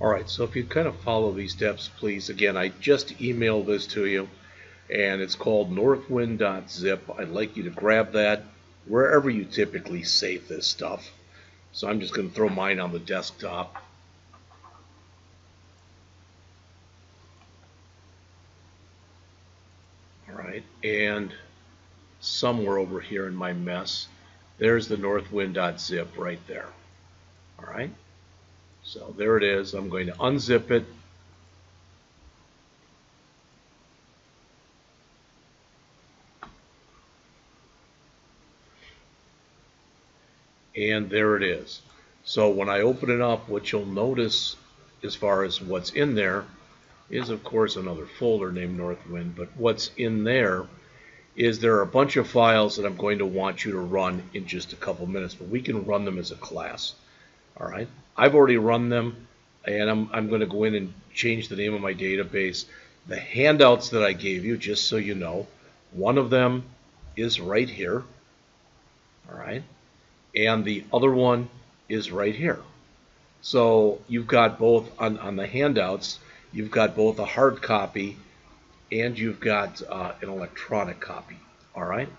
Alright, so if you kind of follow these steps, please, again, I just emailed this to you, and it's called northwind.zip. I'd like you to grab that wherever you typically save this stuff. So I'm just going to throw mine on the desktop. Alright, and somewhere over here in my mess, there's the northwind.zip right there. Alright, so there it is. I'm going to unzip it. And there it is. So when I open it up, what you'll notice as far as what's in there is, of course, another folder named Northwind. But what's in there is there are a bunch of files that I'm going to want you to run in just a couple minutes. But we can run them as a class. All right. I've already run them, and I'm going to go in and change the name of my database. The handouts that I gave you, just so you know, one of them is right here. All right. And the other one is right here. So you've got both on the handouts, you've got both a hard copy and you've got an electronic copy. All right.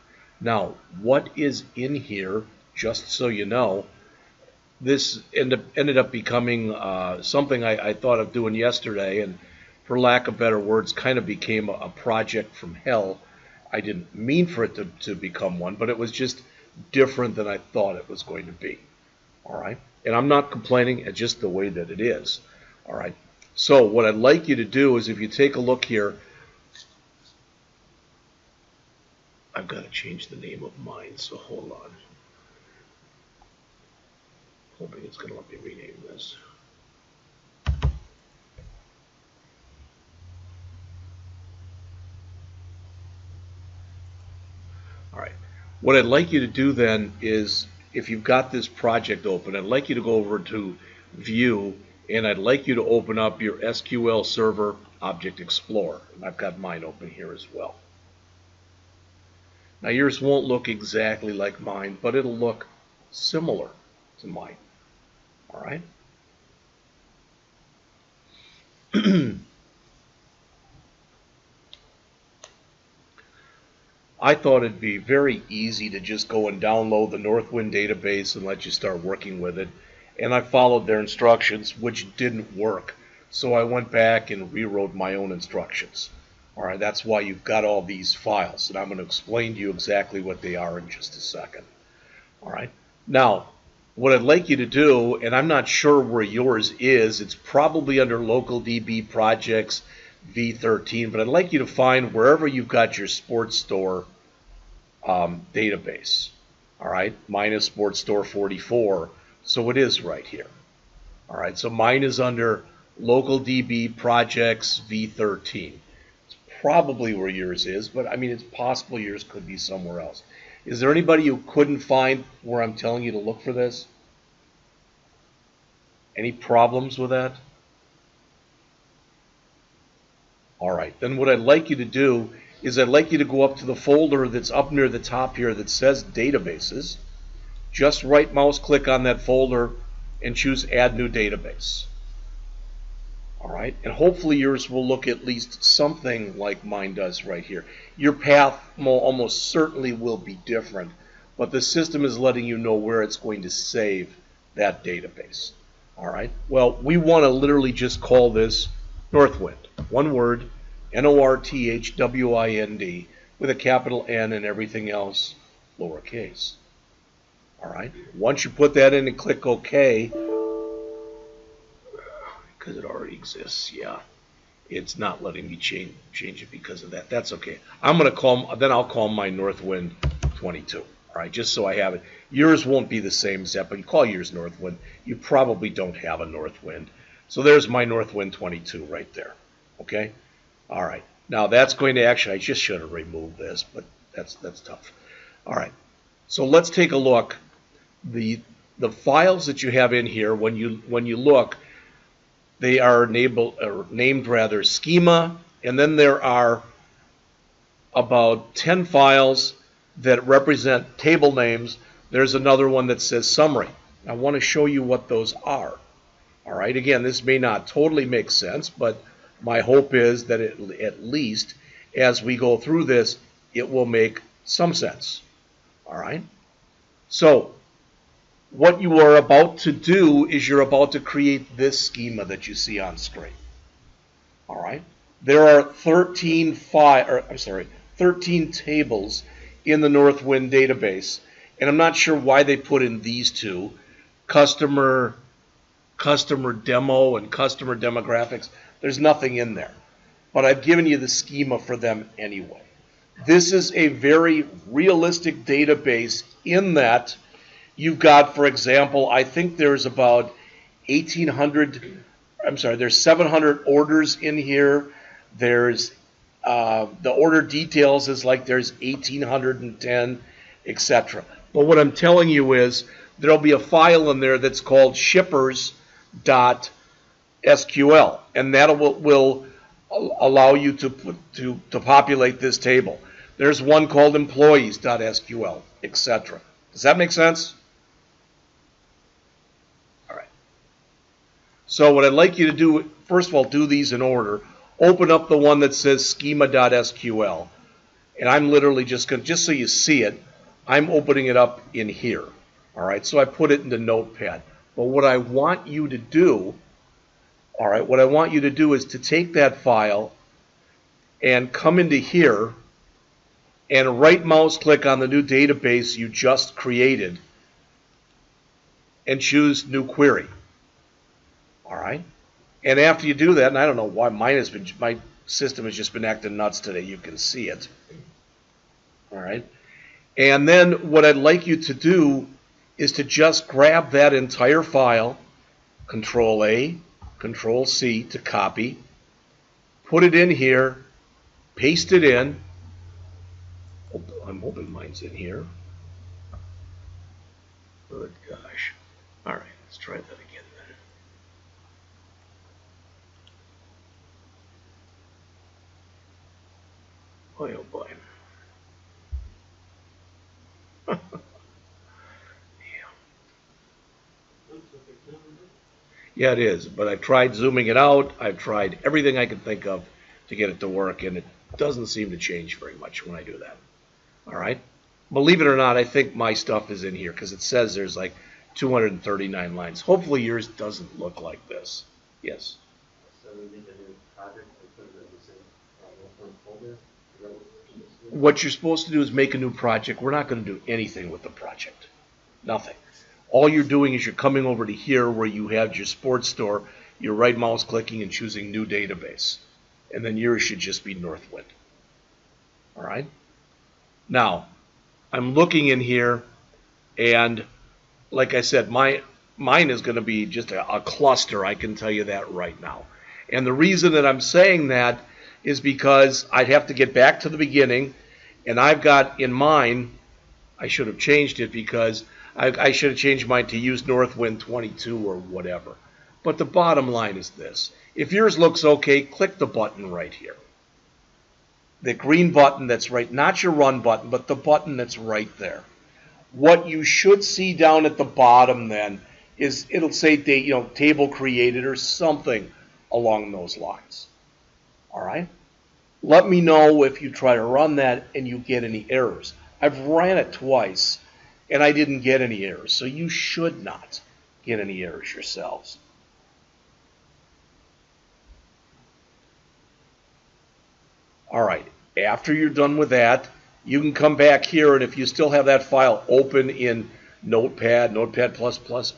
Now, what is in here, just so you know, this ended up becoming something I thought of doing yesterday, and for lack of better words, kind of became a project from hell. I didn't mean for it to become one, but it was just different than I thought it was going to be. All right, and I'm not complaining, it's just the way that it is. All right, so what I'd like you to do is, if you take a look here, I've got to change the name of mine, so hold on. Hoping it's going to let me rename this. All right. What I'd like you to do then is, if you've got this project open, I'd like you to go over to View, and I'd like you to open up your SQL Server Object Explorer. And I've got mine open here as well. Now yours won't look exactly like mine, but it'll look similar to mine. All right? I thought it'd be very easy to just go and download the Northwind database and let you start working with it. And I followed their instructions, which didn't work. So I went back and rewrote my own instructions. All right, that's why you've got all these files. And I'm going to explain to you exactly what they are in just a second. All right. Now, what I'd like you to do, and I'm not sure where yours is, it's probably under Local DB Projects V13, but I'd like you to find wherever you've got your sports store database. All right, mine is Sports Store 44, so it is right here. All right, so mine is under Local DB Projects V13. It's probably where yours is, but I mean, it's possible yours could be somewhere else. Is there anybody who couldn't find where I'm telling you to look for this? Any problems with that? All right, then what I'd like you to do is I'd like you to go up to the folder that's up near the top here that says Databases. Just right mouse click on that folder and choose Add New Database. All right, and hopefully yours will look at least something like mine does right here. Your path almost certainly will be different, but the system is letting you know where it's going to save that database. All right, well, we want to literally just call this Northwind. One word, Northwind, with a capital N and everything else lowercase. All right, once you put that in and click OK, because it already exists, yeah, it's not letting me change it because of that. That's okay. I'm going to call, then I'll call my Northwind 22. All right, just so I have it. Yours won't be the same as that, but you call yours Northwind. You probably don't have a Northwind. So there's my Northwind 22 right there. Okay? All right. Now that's going to actually, I just should have removed this, but that's tough. All right. So let's take a look. The files that you have in here, when you look, they are named rather schema, and then there are about 10 files that represent table names. There's another one that says summary. I want to show you what those are. All right, again, this may not totally make sense, but my hope is that at least as we go through this, it will make some sense. All right, so what you are about to do is you're about to create this schema that you see on screen. All right, there are 13 tables in the Northwind database, and I'm not sure why they put in these two, customer demo and customer demographics. There's nothing in there, but I've given you the schema for them anyway. This is a very realistic database in that you've got, for example, I think there's about 700 orders in here. There's the order details is like there's 1,810, etc. But what I'm telling you is there'll be a file in there that's called shippers.sql, and that will allow you to populate this table. There's one called employees.sql, etc. Does that make sense? All right. So what I'd like you to do, first of all, do these in order. Open up the one that says schema.sql, and I'm literally just going to, just so you see it, I'm opening it up in here. All right, so I put it into Notepad. But what I want you to do, all right, what I want you to do is to take that file and come into here and right mouse click on the new database you just created and choose New Query. All right, and after you do that, and I don't know why my system has just been acting nuts today. You can see it. All right, and then what I'd like you to do is to just grab that entire file, Control A, Control C to copy, put it in here, paste it in. I'm hoping mine's in here. Good gosh. All right, let's try that again then. Boy, oh boy. Yeah, it is, but I tried zooming it out. I've tried everything I could think of to get it to work, and it doesn't seem to change very much when I do that. All right? Believe it or not, I think my stuff is in here because it says there's like 239 lines. Hopefully yours doesn't look like this. Yes? So we make a new project and put it in the same folder? What you're supposed to do is make a new project. We're not going to do anything with the project. Nothing. All you're doing is you're coming over to here where you have your sports store, you're right mouse clicking and choosing new database. And then yours should just be Northwind. All right? Now, I'm looking in here, and like I said, mine is going to be just a cluster, I can tell you that right now. And the reason that I'm saying that is because I'd have to get back to the beginning, and I've got in mine, I should have changed it because I should have changed mine to use Northwind 22 or whatever. But the bottom line is this. If yours looks okay, click the button right here. The green button that's right, not your run button, but the button that's right there. What you should see down at the bottom then is it'll say table created or something along those lines. All right? Let me know if you try to run that and you get any errors. I've ran it twice and I didn't get any errors, so you should not get any errors yourselves. All right, after you're done with that, you can come back here, and if you still have that file open in Notepad, Notepad++,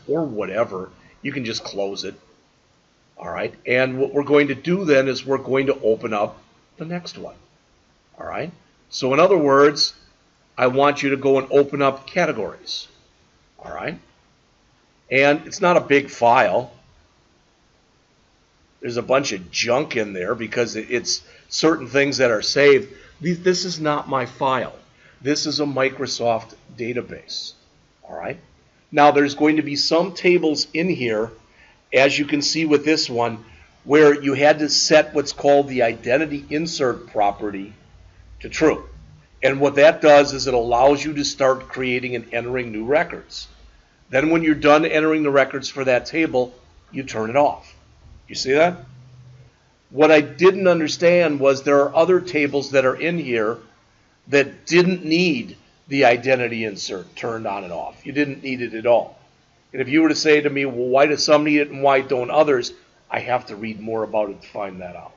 or whatever, you can just close it. All right, and what we're going to do then is we're going to open up the next one. All right, so in other words, I want you to go and open up categories. All right, and it's not a big file. There's a bunch of junk in there because it's certain things that are saved. This is not my file. This is a Microsoft database. All right. Now there's going to be some tables in here, as you can see with this one, where you had to set what's called the identity insert property to true. And what that does is it allows you to start creating and entering new records. Then when you're done entering the records for that table, you turn it off. You see that? What I didn't understand was there are other tables that are in here that didn't need the identity insert turned on and off. You didn't need it at all. And if you were to say to me, well, why do some need it and why don't others? I have to read more about it to find that out.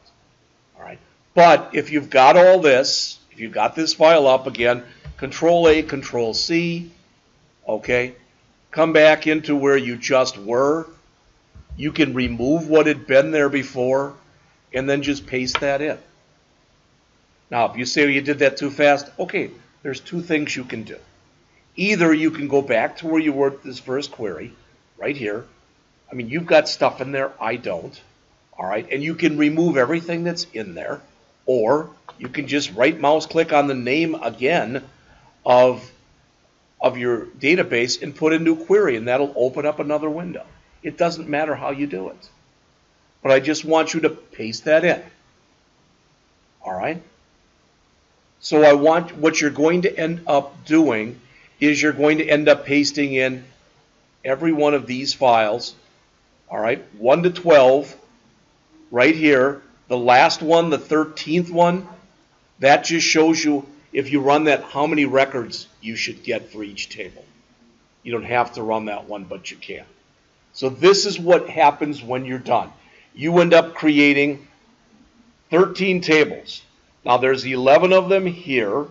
All right. But if you've got all this, if you've got this file up again, Control A, Control C, okay, come back into where you just were. You can remove what had been there before and then just paste that in. Now, if you say you did that too fast, okay, there's two things you can do. Either you can go back to where you were at this first query, right here. I mean, you've got stuff in there, I don't. All right, and you can remove everything that's in there. Or you can just right mouse click on the name again of your database and put a new query, and that'll open up another window. It doesn't matter how you do it. But I just want you to paste that in. All right? So I want what you're going to end up doing is you're going to end up pasting in every one of these files, all right, 1 to 12, right here. The last one, the 13th one, that just shows you, if you run that, how many records you should get for each table. You don't have to run that one, but you can. So this is what happens when you're done. You end up creating 13 tables. Now there's 11 of them here,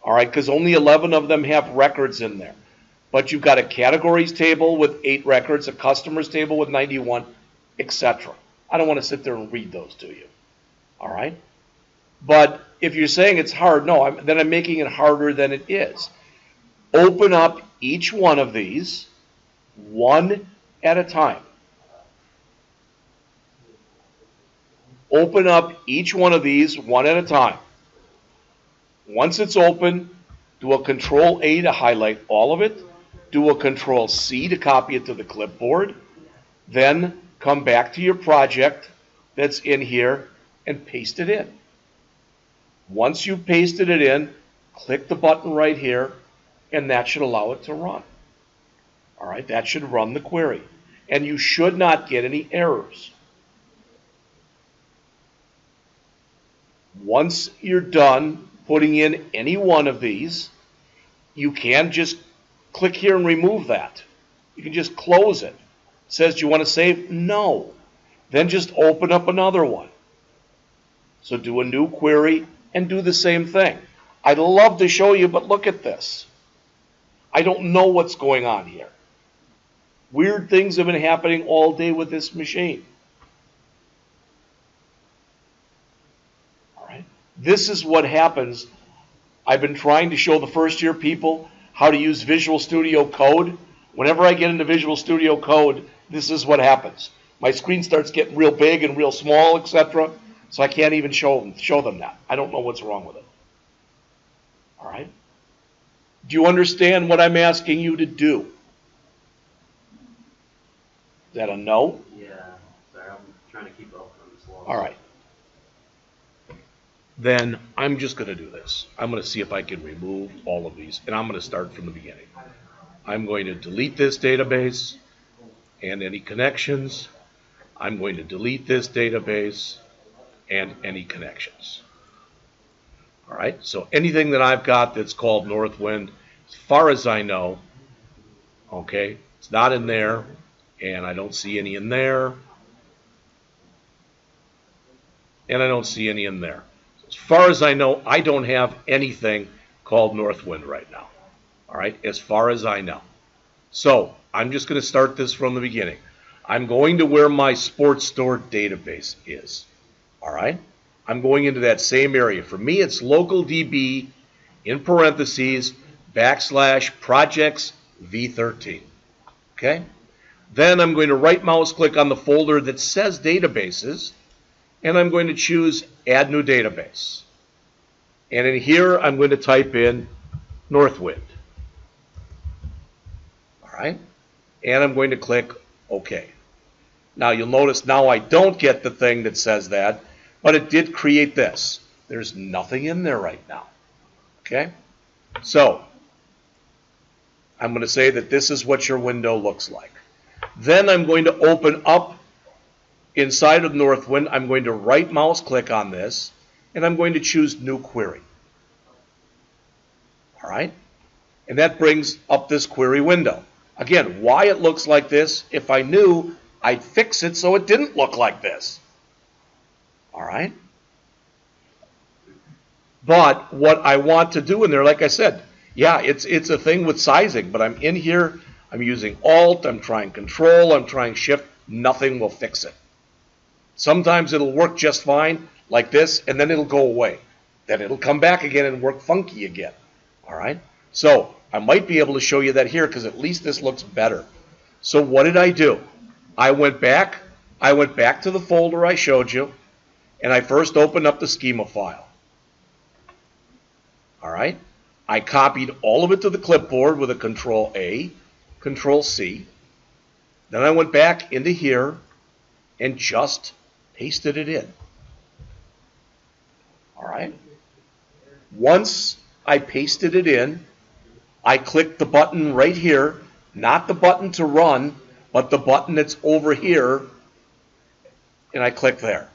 all right, because only 11 of them have records in there. But you've got a categories table with 8 records, a customers table with 91, etc. I don't want to sit there and read those to you, all right? But if you're saying it's hard, no, then I'm making it harder than it is. Open up each one of these one at a time. Open up each one of these one at a time. Once it's open, do a Control A to highlight all of it. Do a Control C to copy it to the clipboard. Then come back to your project that's in here and paste it in. Once you've pasted it in, click the button right here, and that should allow it to run. All right, that should run the query. And you should not get any errors. Once you're done putting in any one of these, you can just click here and remove that. You can just close it. It says, do you want to save? No. Then just open up another one. So do a new query and do the same thing. I'd love to show you, but look at this. I don't know what's going on here. Weird things have been happening all day with this machine. All right. This is what happens. I've been trying to show the first year people how to use Visual Studio Code. Whenever I get into Visual Studio Code, this is what happens. My screen starts getting real big and real small, etc. So I can't even show them that. I don't know what's wrong with it. All right? Do you understand what I'm asking you to do? Is that a no? Yeah, sorry, I'm trying to keep up on this long. All right. Then I'm just going to do this. I'm going to see if I can remove all of these, and I'm going to start from the beginning. I'm going to delete this database and any connections. I'm going to delete this database and any connections. All right, so anything that I've got that's called Northwind, as far as I know, okay, it's not in there, and I don't see any in there, and I don't see any in there. As far as I know, I don't have anything called Northwind right now. All right, as far as I know. So I'm just going to start this from the beginning. I'm going to where my sports store database is. All right, I'm going into that same area. For me, it's local DB in parentheses / projects v13. Okay, then I'm going to right mouse click on the folder that says databases, and I'm going to choose add new database. And in here, I'm going to type in Northwind. All right, and I'm going to click OK. Now you'll notice now I don't get the thing that says that, but it did create this. There's nothing in there right now. Okay, so I'm going to say that this is what your window looks like. Then I'm going to open up inside of Northwind. I'm going to right mouse click on this, and I'm going to choose New Query. All right? And that brings up this query window. Again, why it looks like this, if I knew, I'd fix it so it didn't look like this. All right? But what I want to do in there, like I said, yeah, it's a thing with sizing, but I'm in here, I'm using Alt, I'm trying Control, I'm trying Shift, nothing will fix it. Sometimes it'll work just fine, like this, and then it'll go away. Then it'll come back again and work funky again. All right? So I might be able to show you that here because at least this looks better. So what did I do? I went back to the folder I showed you, and I first opened up the schema file. All right? I copied all of it to the clipboard with a Control A, Control C. Then I went back into here and just pasted it in. All right? Once I pasted it in, I clicked the button right here, not the button to run, but the button that's over here, and I clicked there.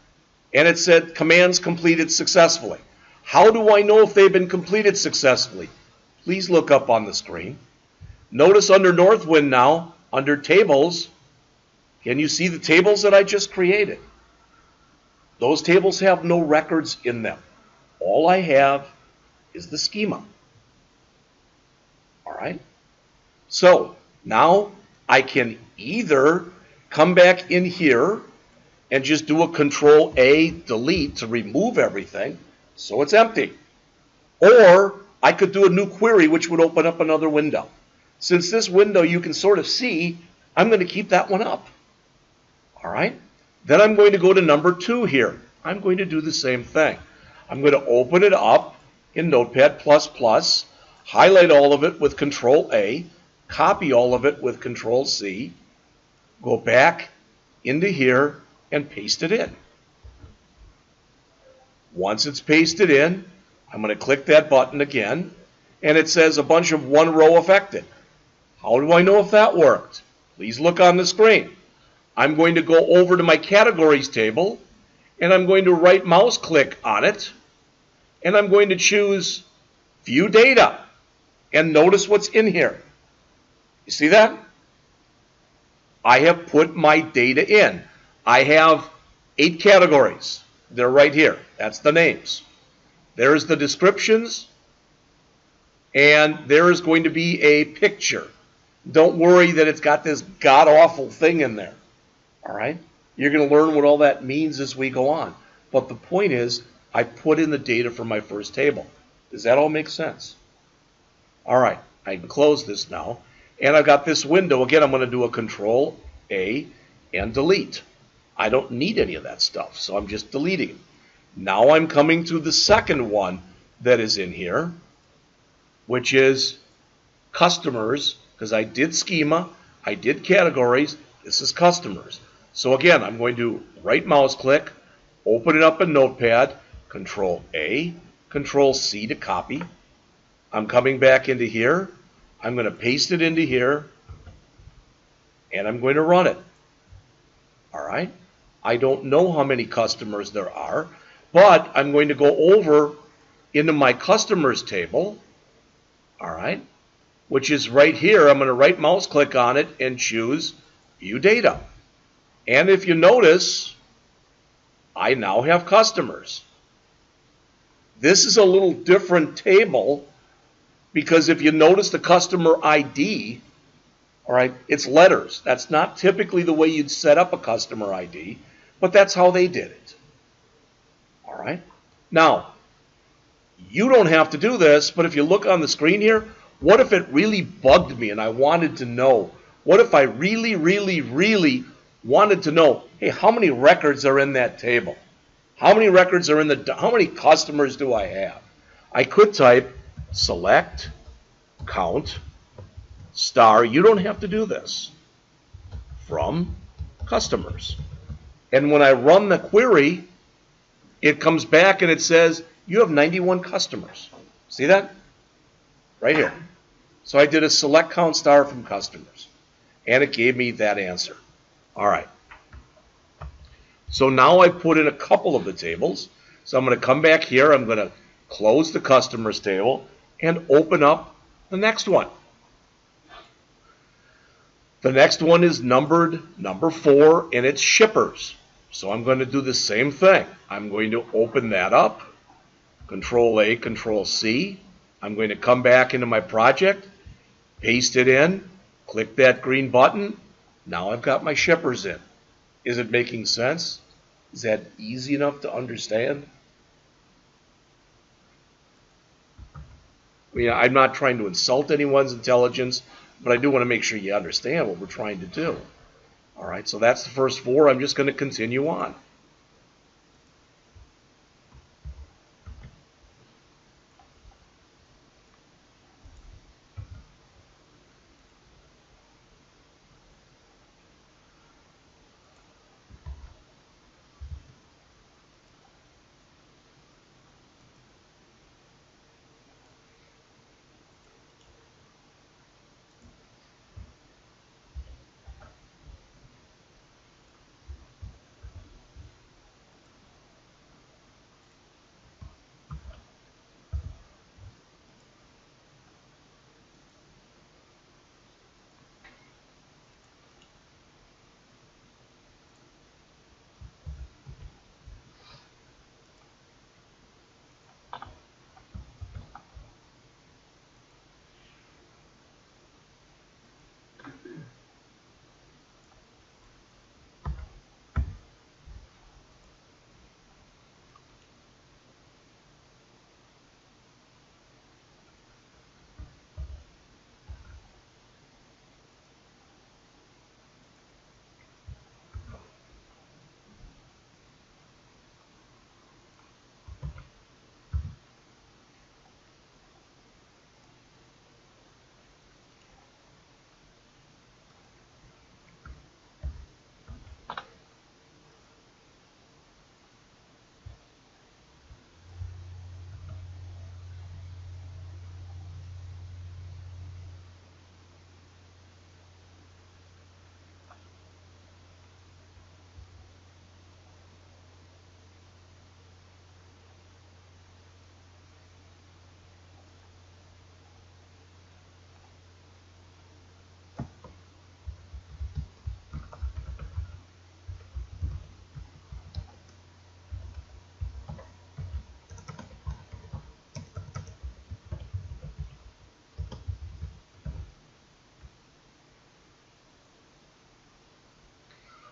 And it said, commands completed successfully. How do I know if they've been completed successfully? Please look up on the screen. Notice under Northwind now, under tables, can you see the tables that I just created? Those tables have no records in them. All I have is the schema. All right? So now I can either come back in here and just do a Control A, delete to remove everything so it's empty. Or I could do a new query which would open up another window. Since this window you can sort of see, I'm going to keep that one up. All right? Then I'm going to go to number 2 here. I'm going to do the same thing. I'm going to open it up in Notepad++, highlight all of it with Control A, copy all of it with Control C, go back into here and paste it in. Once it's pasted in, I'm going to click that button again, and it says a bunch of one row affected. How do I know if that worked? Please look on the screen. I'm going to go over to my categories table, and I'm going to right mouse click on it, and I'm going to choose View Data, and notice what's in here. You see that? I have put my data in. I have 8 categories. They're right here. That's the names. There's the descriptions, and there is going to be a picture. Don't worry that it's got this god-awful thing in there. All right? You're going to learn what all that means as we go on. But the point is, I put in the data for my first table. Does that all make sense? All right. I can close this now. And I've got this window. Again, I'm going to do a Control A and delete. I don't need any of that stuff, so I'm just deleting it. Now I'm coming to the second one that is in here, which is customers, because I did schema, I did categories, this is customers. So again, I'm going to right mouse click, open it up in Notepad, Control A, Control C to copy. I'm coming back into here, I'm going to paste it into here, and I'm going to run it. All right? I don't know how many customers there are, but I'm going to go over into my customers table, all right, which is right here. I'm going to right mouse click on it and choose View Data. And if you notice, I now have customers. This is a little different table because if you notice the customer ID, all right, it's letters. That's not typically the way you'd set up a customer ID, but that's how they did it. All right? Now, you don't have to do this, but if you look on the screen here, what if it really bugged me and I wanted to know? What if I really, really, really wanted to know, hey, how many records are in that table? How many records are in how many customers do I have? I could type select count star. You don't have to do this. From customers. And when I run the query, it comes back and it says, you have 91 customers. See that? Right here. So I did a select count star from customers. and it gave me that answer. All right. So now I put in a couple of the tables. So I'm going to come back here. I'm going to close the customers table and open up the next one. The next one is numbered number 4, and it's shippers. So I'm going to do the same thing. I'm going to open that up, Control A, Control C. I'm going to come back into my project, paste it in, click that green button. Now I've got my shippers in. Is it making sense? Is that easy enough to understand? I mean, I'm not trying to insult anyone's intelligence, but I do want to make sure you understand what we're trying to do. All right, so that's the first 4. I'm just going to continue on.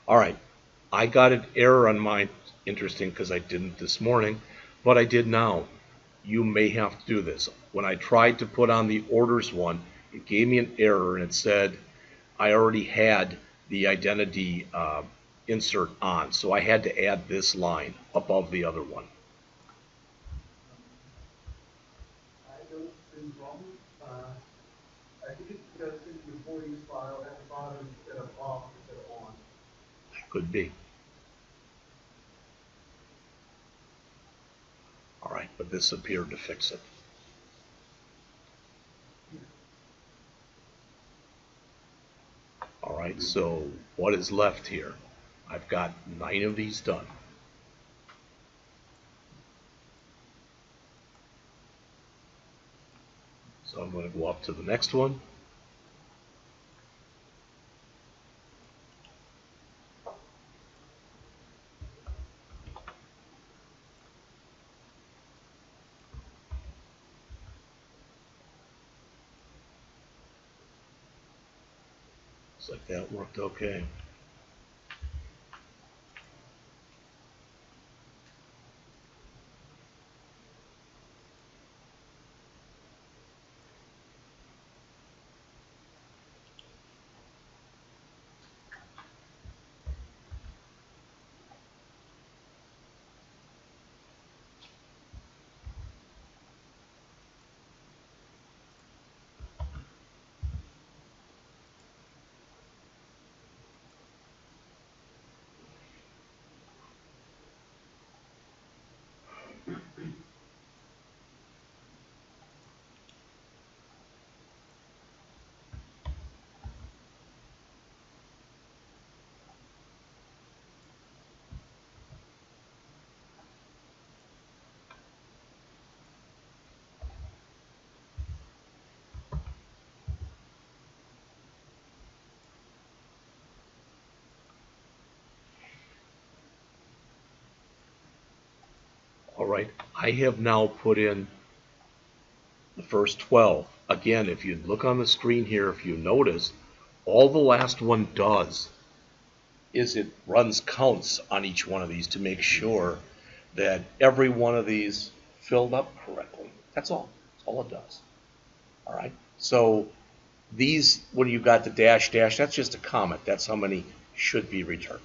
All right, I got an error on mine. Interesting, because I didn't this morning, but I did now. You may have to do this. When I tried to put on the orders one, it gave me an error, and it said I already had the identity insert on, so I had to add this line above the other one. I don't see wrong. I think it's because in the recordings file at the bottom instead of off instead of on. Could be. All right, but this appeared to fix it. All right, so what is left here? I've got 9 of these done. So I'm going to go up to the next one. Looks like that worked okay. All right, I have now put in the first 12. Again, if you look on the screen here, if you notice, all the last one does is it runs counts on each one of these to make sure that every one of these filled up correctly. That's all. That's all it does. All right. So these, when you got the dash dash, that's just a comment. That's how many should be returned.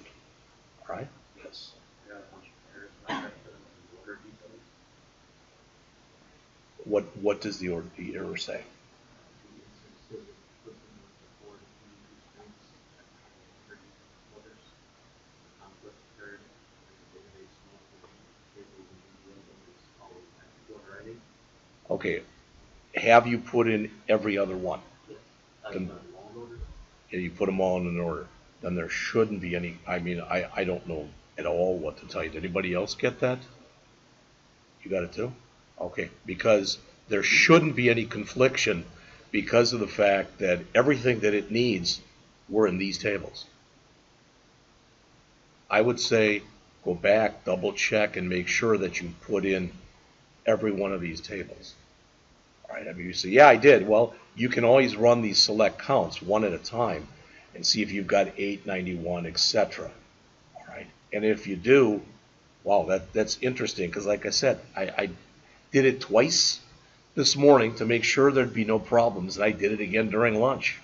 All right. Yes. What does the error say? Okay, have you put in every other one? Then, yeah, you put them all in an order. Then there shouldn't be any, I mean, I don't know at all what to tell you. Did anybody else get that? You got it too? Okay, because there shouldn't be any confliction because of the fact that everything that it needs were in these tables. I would say go back, double check, and make sure that you put in every one of these tables. All right, I mean, you say, yeah, I did. Well, you can always run these select counts one at a time and see if you've got 8, 91, etc. All right, and if you do, wow, that's interesting because, like I said, I did it twice this morning to make sure there'd be no problems, and I did it again during lunch.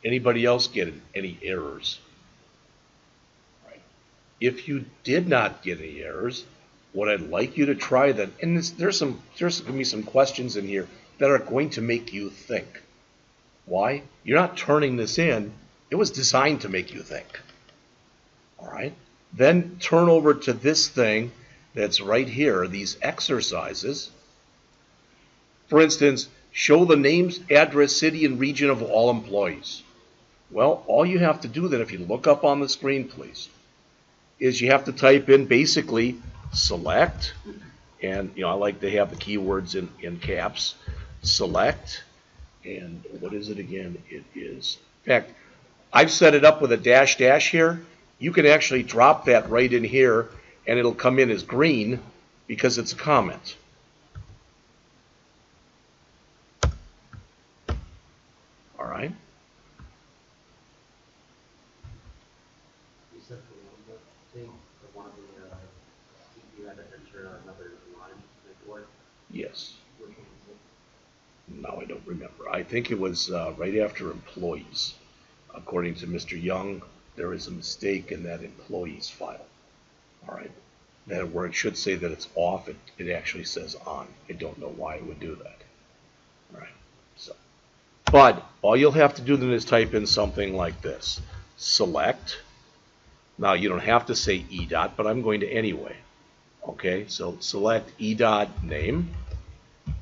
Anybody else get any errors? Right. If you did not get any errors, what I'd like you to try then, and there's going to be some questions in here that are going to make you think. Why? You're not turning this in. It was designed to make you think. All right? Then turn over to this thing that's right here, these exercises. For instance, show the names, address, city, and region of all employees. Well, all you have to do then, if you look up on the screen, please, is you have to type in basically select, and I like to have the keywords in caps, select, and what is it again? It is, in fact, I've set it up with a dash dash here. You can actually drop that right in here, and it'll come in as green because it's a comment. All right. Yes. Now I don't remember. I think it was right after employees. According to Mr. Young, there is a mistake in that employees file. All right. That where it should say that it's off, it actually says on. I don't know why it would do that. All right. So, but all you'll have to do then is type in something like this. Select. Now you don't have to say E dot, but I'm going to anyway. Okay, so select E dot name,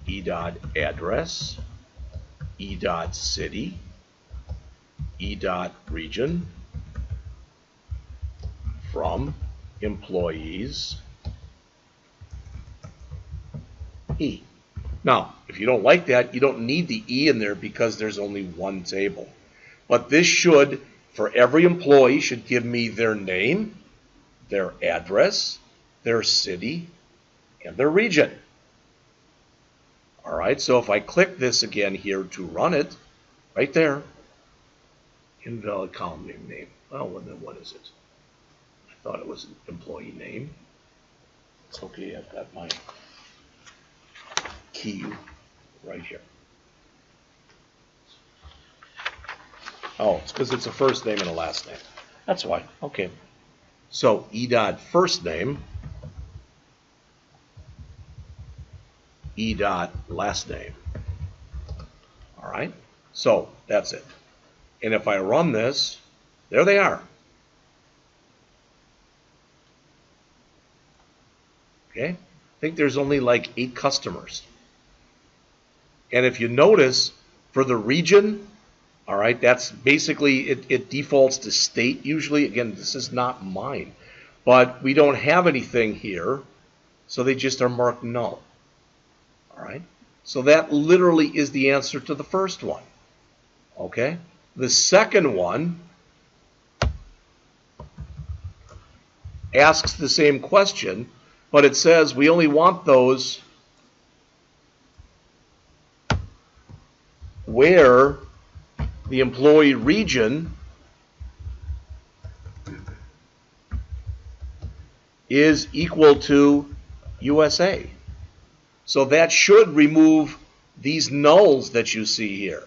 E dot address, E dot city, E dot region, from employees, E. Now, if you don't like that, you don't need the E in there because there's only one table. But this should, for every employee, should give me their name, their address, their city, and their region. All right, so if I click this again here to run it, right there, invalid column name. Well, then what is it? I thought it was an employee name. It's okay, I've got my key right here. Oh, it's because it's a first name and a last name. That's why. Okay. So E dot first name, E dot last name. All right. So that's it. And if I run this, there they are. Okay. I think there's only like 8 customers. And if you notice, for the region, all right, that's basically, it defaults to state usually. Again, this is not mine. But we don't have anything here, so they just are marked null. All right. So that literally is the answer to the first one. Okay? The second one asks the same question, but it says we only want those where the employee region is equal to USA. So that should remove these nulls that you see here.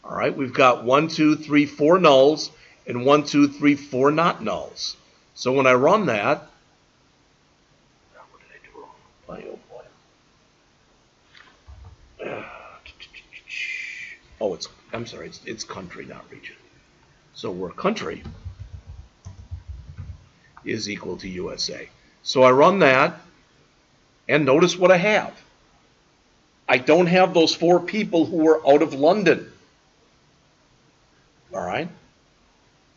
All right, we've got 1, 2, 3, 4 nulls and 1, 2, 3, 4 not nulls. So when I run that, what did I do wrong? Oh boy. Oh, I'm sorry, it's country, not region. So where country is equal to USA. So I run that, and notice what I have. I don't have those 4 people who are out of London. All right?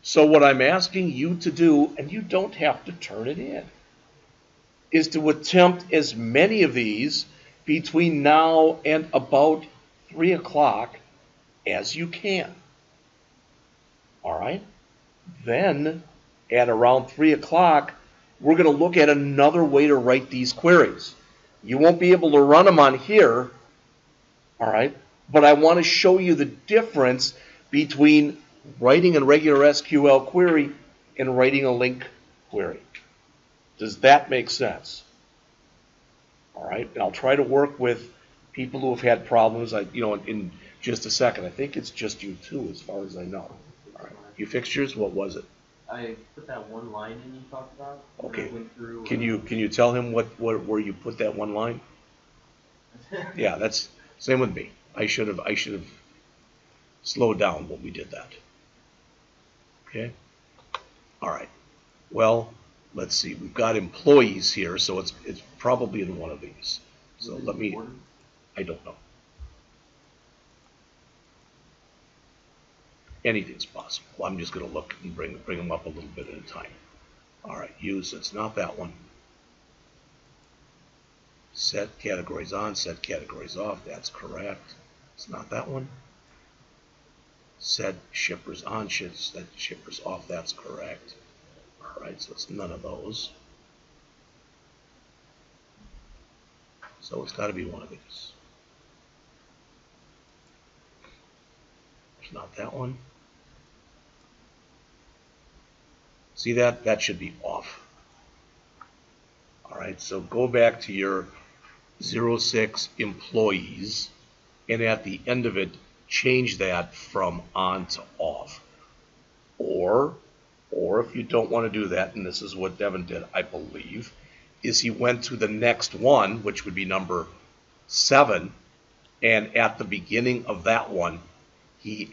So what I'm asking you to do, and you don't have to turn it in, is to attempt as many of these between now and about 3 o'clock as you can. All right? Then, at around 3 o'clock, we're going to look at another way to write these queries. You won't be able to run them on here, all right? But I want to show you the difference between writing a regular SQL query and writing a LINQ query. Does that make sense? All right, and I'll try to work with people who have had problems. In just a second. I think it's just you two, as far as I know. All right, you fixed yours. What was it? I put that one line in you talked about. Okay. I went through, Can you tell him where you put that one line? Yeah, that's same with me. I should have slowed down when we did that. Okay. All right. Well, let's see. We've got employees here, so it's probably in one of these. So let me. I don't know. Anything's possible. I'm just going to look and bring them up a little bit at a time. All right. Use. It's not that one. Set categories on, set categories off. That's correct. It's not that one. Set shippers on, set shippers off. That's correct. All right, so it's none of those. So it's got to be one of these. It's not that one. See that? That should be off. All right, so go back to your 06 employees, and at the end of it, change that from on to off. Or if you don't want to do that, and this is what Devin did, I believe, is he went to the next one, which would be number 7, and at the beginning of that one, he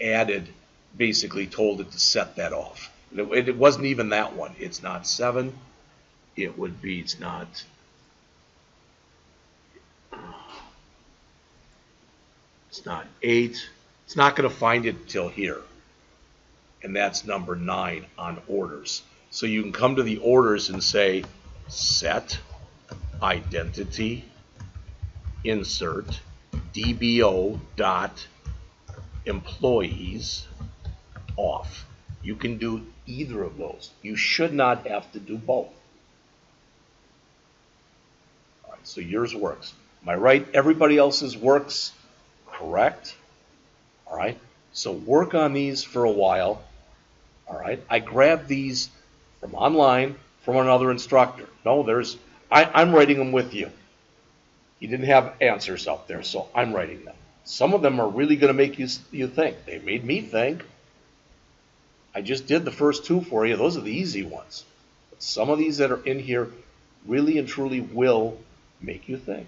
basically told it to set that off. It wasn't even that one. It's not 7. It's not. It's not 8. It's not going to find it till here. And that's number 9 on orders. So you can come to the orders and say set identity insert DBO dot employees off. You can do either of those. You should not have to do both. All right, so yours works. Am I right? Everybody else's works correct? All right, so work on these for a while. All right, I grabbed these from online from another instructor. No, I'm writing them with you. He didn't have answers up there, so I'm writing them. Some of them are really going to make you think. They made me think. I just did the first 2 for you. Those are the easy ones. But some of these that are in here really and truly will make you think.